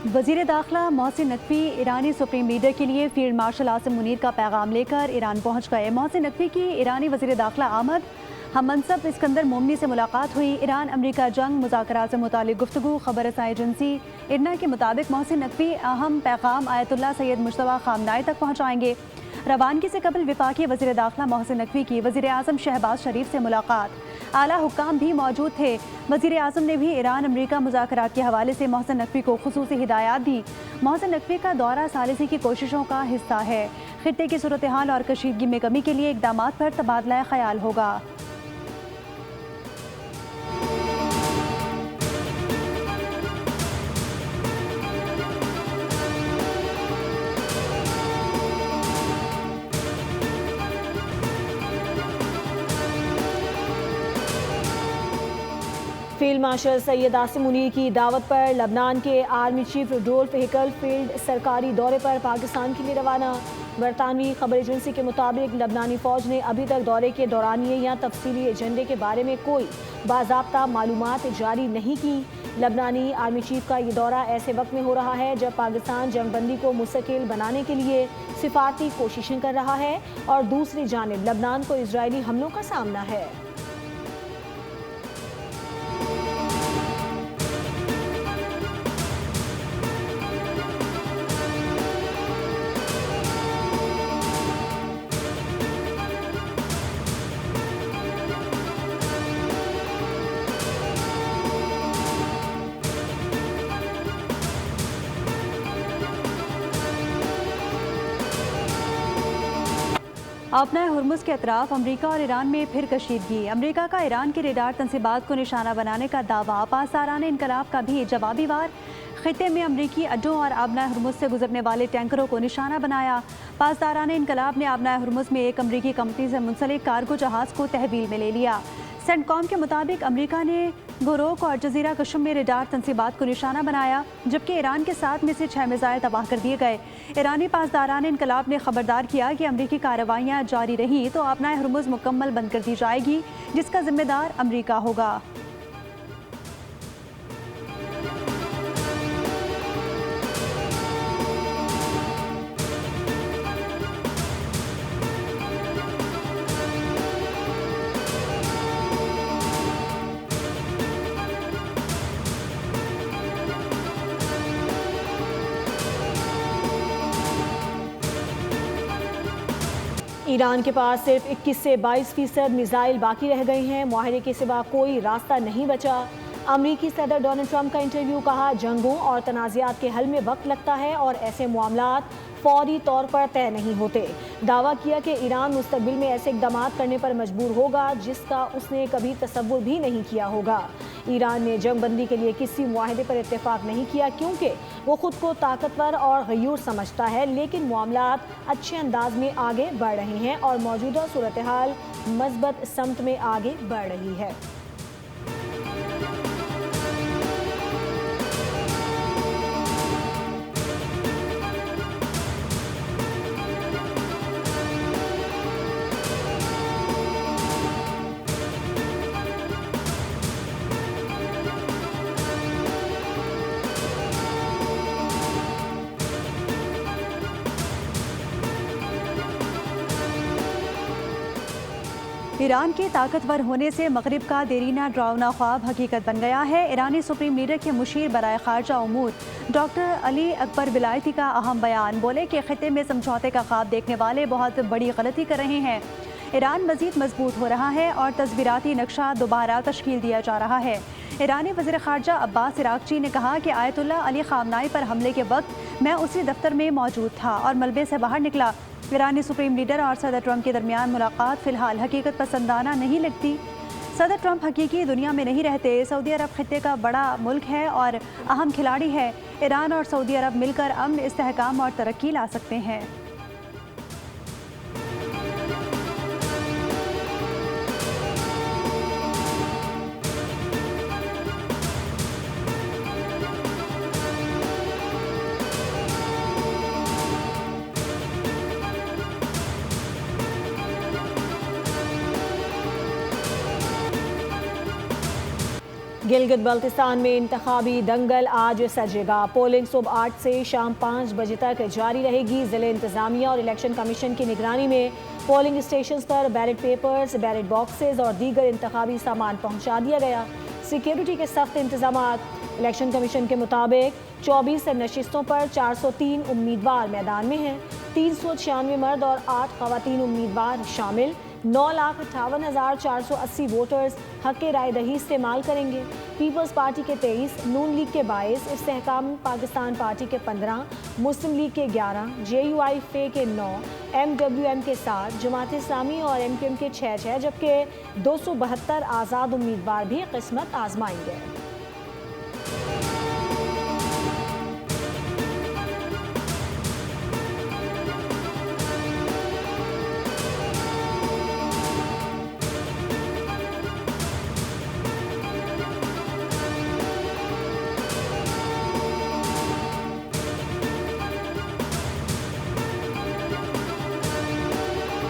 वज़ीर दाखिला मोहसिन नकवी ईरानी supreme leader के लिए फील्ड मार्शल आसिम मुनीर का पैगाम लेकर ईरान पहुँच गए। मोहसिन नकवी की ईरानी वज़ीर दाखिला आमद हममनसब इस्कंदर मोमनी से मुलाकात हुई। ईरान अमरीका जंग मुज़ाकरात से मुतालिक गुफ्तगू। खबर रसाई एजेंसी इरना के मुताबिक मोहसिन नकवी अहम पैगाम आयतुल्लाह सैयद मुश्तबा खामनाई तक पहुँचाएंगे। रवानगी से कबल वफाकी वज़ीर दाखिला मोहसिन नकवी की वज़ीर आज़म शहबाज शरीफ से मुलाकात। आला हुक्काम भी मौजूद थे। वज़ीर आज़म ने भी ईरान अमरीका मुज़ाकरात के हवाले से मोहसिन नकवी को खुसूसी हिदायत दी। मोहसिन नकवी का दौरा सालिसी की कोशिशों का हिस्सा है। खित्ते की सूरत हाल और कशीदगी में कमी के लिए इक़दामात पर तबादला ख्याल होगा। फील्ड मार्शल सैयद आसिम मुनीर की दावत पर लबनान के आर्मी चीफ रुडोल्फ हिकल फील्ड सरकारी दौरे पर पाकिस्तान के लिए रवाना। बरतानवी खबर एजेंसी के मुताबिक लबनानी फ़ौज ने अभी तक दौरे के दौरानिए या तफसीली एजेंडे के बारे में कोई बाज़ाब्ता मालूमात जारी नहीं की। लबनानी आर्मी चीफ का ये दौरा ऐसे वक्त में हो रहा है जब पाकिस्तान जंगबंदी को मुस्तकिल बनाने के लिए सिफारती कोशिशें कर रहा है और दूसरी जानिब लबनान को इजरायली हमलों का सामना है। अपना हुर्मुज़ के अतराफ अमरीका और ईरान में फिर कशीदगी। अमरीका का ईरान के रेडार तंसीबात को निशाना बनाने का दावा। पासदाराने इनकलाब का भी जवाबी वार। खित्ते में अमरीकी अड्डों और आबना हुर्मुज़ से गुजरने वाले टैंकरों को निशाना बनाया। पासदाराने इनकलाब ने आबना हुर्मुज़ में एक अमरीकी कंपनी से मुंसलिक कार्गो जहाज़ को तहवील में ले लिया। सेंटकॉम के मुताबिक अमरीका ने गोरोक और जजीरा कशम में रेडार तंसीबात को निशाना बनाया, जबकि ईरान के 7 में से 6 मिसाइल तबाह कर दिए गए। ईरानी पासदाराने इनकलाब ने खबरदार किया कि अमरीकी कार्रवाइयाँ जारी रही तो अपना हुर्मुज़ मुकम्मल बंद कर दी जाएगी, जिसका जिम्मेदार अमरीका होगा। ईरान के पास सिर्फ 21 से 22% मिसाइल बाकी रह गए हैं। मुआहदे के सिवा कोई रास्ता नहीं बचा। अमरीकी सदर डोनाल्ड ट्रंप का इंटरव्यू। कहा, जंगों और तनाज़ात के हल में वक्त लगता है और ऐसे मामलात फौरी तौर पर तय नहीं होते। दावा किया कि ईरान मुस्तकबिल में ऐसे इक़दाम करने पर मजबूर होगा जिसका उसने कभी तसव्वुर भी नहीं किया होगा। ईरान ने जंगबंदी के लिए किसी मुआहदे पर इत्तेफाक नहीं किया क्योंकि वो खुद को ताकतवर और गयूर समझता है, लेकिन मामलात अच्छे अंदाज में आगे बढ़ रहे हैं और मौजूदा सूरत हाल मज़बूत समत में आगे बढ़ रही है। ईरान के ताकतवर होने से मगरिब का देरीना डरावना ख्वाब हकीकत बन गया है। ईरानी सुप्रीम लीडर के मुशीर बराए खारजा उमूर डॉक्टर अली अकबर विलायती का अहम बयान। बोले कि खित्ते में समझौते का ख्वाब देखने वाले बहुत बड़ी गलती कर रहे हैं। ईरान मजीद मजबूत हो रहा है और तस्वीराती नक्शा दोबारा तश्कील दिया जा रहा है। ईरानी वज़ीर ख़ारजा अब्बास इराक़ची ने कहा कि आयतुल्लाह अली ख़ामनाई पर हमले के वक्त मैं उसी दफ्तर में मौजूद था और मलबे से बाहर निकला। ईरानी सुप्रीम लीडर और सदर ट्रंप के दरमियान मुलाकात फ़िलहाल हकीकत पसंदाना नहीं लगती। सदर ट्रंप हकीकी दुनिया में नहीं रहते। सऊदी अरब खित्ते का बड़ा मुल्क है और अहम खिलाड़ी है। ईरान और सऊदी अरब मिलकर अमन, इस्तेहकाम और तरक्की ला सकते हैं। गिलगित बल्तिस्तान में इंतखाबी दंगल आज सजेगा। पोलिंग सुबह 8 से शाम 5 बजे तक जारी रहेगी। जिले इंतजामिया और इलेक्शन कमीशन की निगरानी में पोलिंग स्टेशन पर बैलेट पेपर्स, बैलेट बॉक्सेस और दीगर इंतखाबी सामान पहुंचा दिया गया। सिक्योरिटी के सख्त इंतजाम। इलेक्शन कमीशन के मुताबिक 24 नशिस्तों पर 403 उम्मीदवार मैदान में हैं। 396 मर्द और 8 खवातीन उम्मीदवार शामिल। 9,58,480 वोटर्स हक राय दही इस्तेमाल करेंगे। पीपल्स पार्टी के 23, नून लीग के 22, इस्तेहकाम पाकिस्तान पार्टी के 15, मुस्लिम लीग के 11, JUI फे के 9, MWM के 7, जमात इस्लामी और MQM के 6, जबकि 272 आज़ाद उम्मीदवार भी किस्मत आजमाएंगे।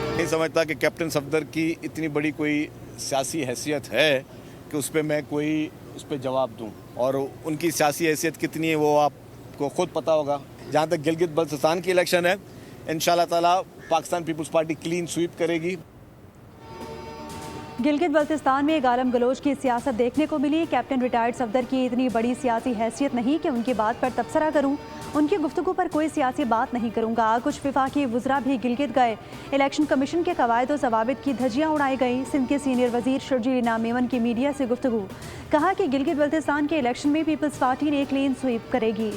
नहीं समझता कि कैप्टन सफदर की इतनी बड़ी कोई सियासी हैसियत है कि उस पर मैं कोई उस पर जवाब दूं, और उनकी सियासी हैसियत कितनी है वो आपको खुद पता होगा। जहां तक गिलगित बल्तिस्तान की इलेक्शन है, इंशाल्लाह ताला पाकिस्तान पीपल्स पार्टी क्लीन स्वीप करेगी। गिलगित बल्तिस्तान में गालम गलोच की सियासत देखने को मिली। कैप्टन रिटायर्ड सफदर की इतनी बड़ी सियासी हैसियत नहीं कि उनकी बात पर तबसरा करूं। उनकी गुफ्तगू पर कोई सियासी बात नहीं करूंगा। कुछ विफाकी वज़रा भी गिलगित गए। इलेक्शन कमीशन के कवायद और ज़वाबित की धज्जियां उड़ाई गई। सिंध के सीनियर वजीर शर्जील इनाम मेमन की मीडिया से गुफ्तगू। कहा कि गिलगित बल्तिस्तान के इलेक्शन में पीपल्स पार्टी ने क्लीन स्वीप करेगी।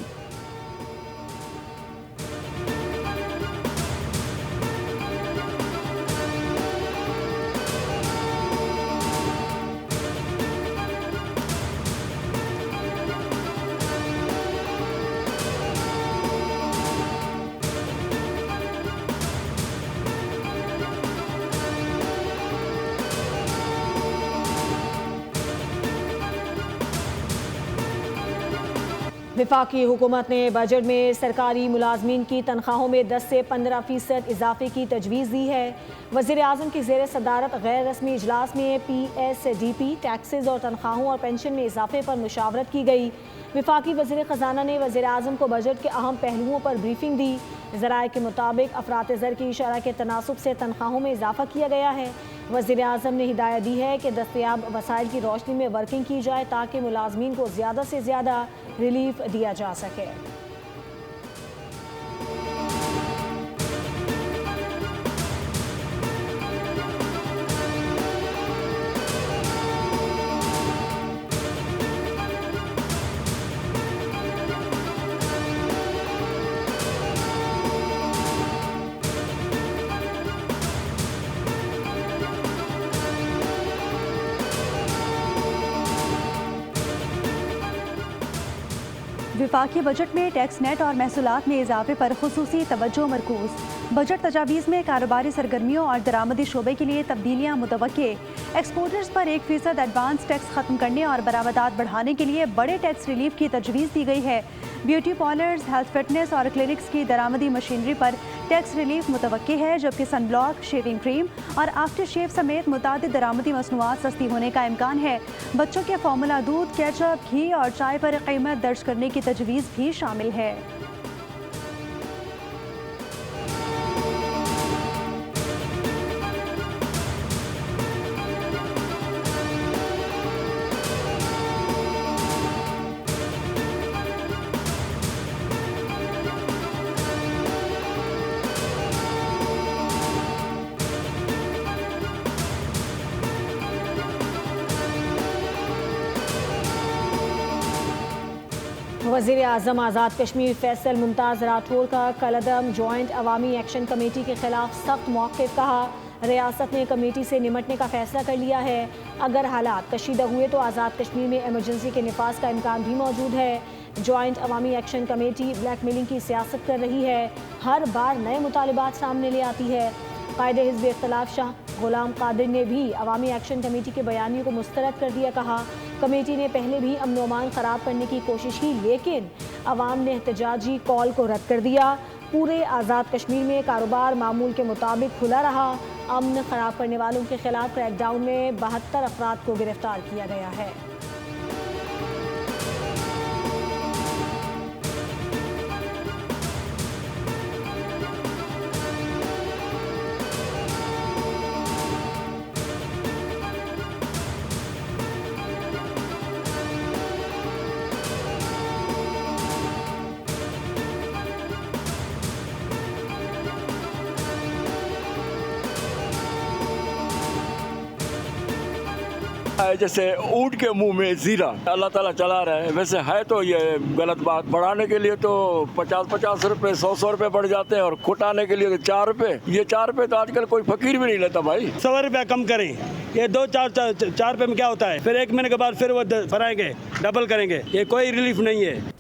वफाकी हुकूमत ने बजट में सरकारी मुलाजमीन की तनख्वाहों में 10 से 15% इजाफे की तजवीज़ दी है। वज़ीर आज़म की ज़ेर सदारत गैर रस्मी इजलास में PSDP, टैक्सेस और तनख्वाहों और पेंशन में इजाफे पर मुशावरत की गई। वफाकी वज़ीर ख़जाना ने वज़ीर आज़म को बजट के अहम पहलुओं पर ब्रीफिंग दी। ज़राए के मुताबिक अफरात ज़र की शरह के तनासुब से तनख्वाहों में इजाफा किया गया है। वज़ीर आज़म ने हिदायत दी है कि दस्तयाब वसाइल की रोशनी में वर्किंग की जाए ताकि मुलाजमीन को ज़्यादा से ज़्यादा रिलीफ दिया जा सके। विफाकी बजट में टैक्स नेट और महसूलात में इजाफे पर खुसूसी तवज्जो मरकूज। बजट तजावीज़ में कारोबारी सरगर्मियों और दरामदी शोबे के लिए तब्दीलियाँ मुतवक्के। एक्सपोर्टर्स पर 1% एडवांस टैक्स खत्म करने और बरामदात बढ़ाने के लिए बड़े टैक्स रिलीफ की तजवीज़ दी गई है। ब्यूटी पार्लर्स, हेल्थ फिटनेस और क्लिनिक्स की दरामदी मशीनरी पर टैक्स रिलीफ मुतवक्के है, जबकि सनब्लॉक, शेविंग क्रीम और आफ्टर शेव समेत मुतादिद दरामदी मसनूआत सस्ती होने का इम्कान है। बच्चों के फार्मूला दूध, केचप, घी और चाय पर कीमत दर्ज करने की तजवीज़ भी शामिल है। वज़ीर आज़म आज़ाद कश्मीर फैसल मुमताज़ राठौर का कलअदम जॉइंट अवामी एक्शन कमेटी के खिलाफ सख्त मौक़िफ़। कहा, रियासत ने कमेटी से निमटने का फैसला कर लिया है। अगर हालात कशीदा हुए तो आज़ाद कश्मीर में एमरजेंसी के निफाज का इम्कान भी मौजूद है। जॉइंट अवामी एक्शन कमेटी ब्लैकमेलिंग की सियासत कर रही है, हर बार नए मुतालिबात सामने ले आती है। कायदे हिज़्ब इख्तिलाफ शाह गुलाम कादिर ने भी अवामी एक्शन कमेटी के बयानियों को मुस्तरद कर दिया। कहा, कमेटी ने पहले भी अमन व अमान ख़राब करने की कोशिश की, लेकिन अवाम ने एहतजाजी कॉल को रद्द कर दिया। पूरे आज़ाद कश्मीर में कारोबार मामूल के मुताबिक खुला रहा। अमन ख़राब करने वालों के खिलाफ क्रैकडाउन में 72 अफराद को गिरफ्तार किया गया है। है जैसे ऊँट के मुंह में जीरा, अल्लाह ताला चला रहा है। वैसे है तो ये गलत बात, बढ़ाने के लिए तो 50-50 रुपए 100 रुपए बढ़ जाते हैं और घटाने के लिए 4 रुपए। ये 4 रुपए तो आजकल कोई फकीर भी नहीं लेता भाई। 100 रुपया कम करें, ये 2-4 रुपए में क्या होता है, फिर 1 महीने के बाद फिर वो बढ़ाएंगे, डबल करेंगे, ये कोई रिलीफ नहीं है।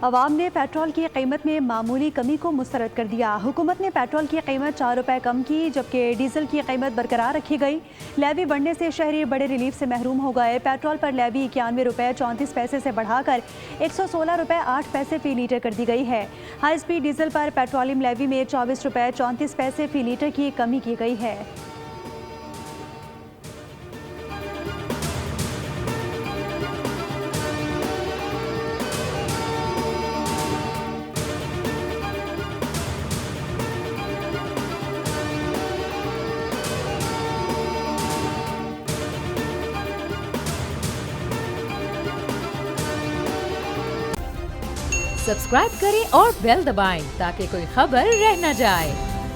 अवाम ने पेट्रोल की कीमत में मामूली कमी को मुस्तरद कर दिया। हुकूमत ने पेट्रोल की कीमत 4 रुपए कम की, जबकि डीजल की कीमत बरकरार रखी गई। लेवी बढ़ने से शहरी बड़े रिलीफ से महरूम हो गए। पेट्रोल पर लेवी 91 रुपए 34 पैसे से बढ़ाकर 116 रुपए 8 पैसे फी लीटर कर दी गई है। हाई स्पीड डीजल पर पेट्रोलियम लेवी में 24 रुपए 34 पैसे फी लीटर की कमी की गई है। सब्सक्राइब करें और बेल दबाएं ताकि कोई खबर रह न जाए।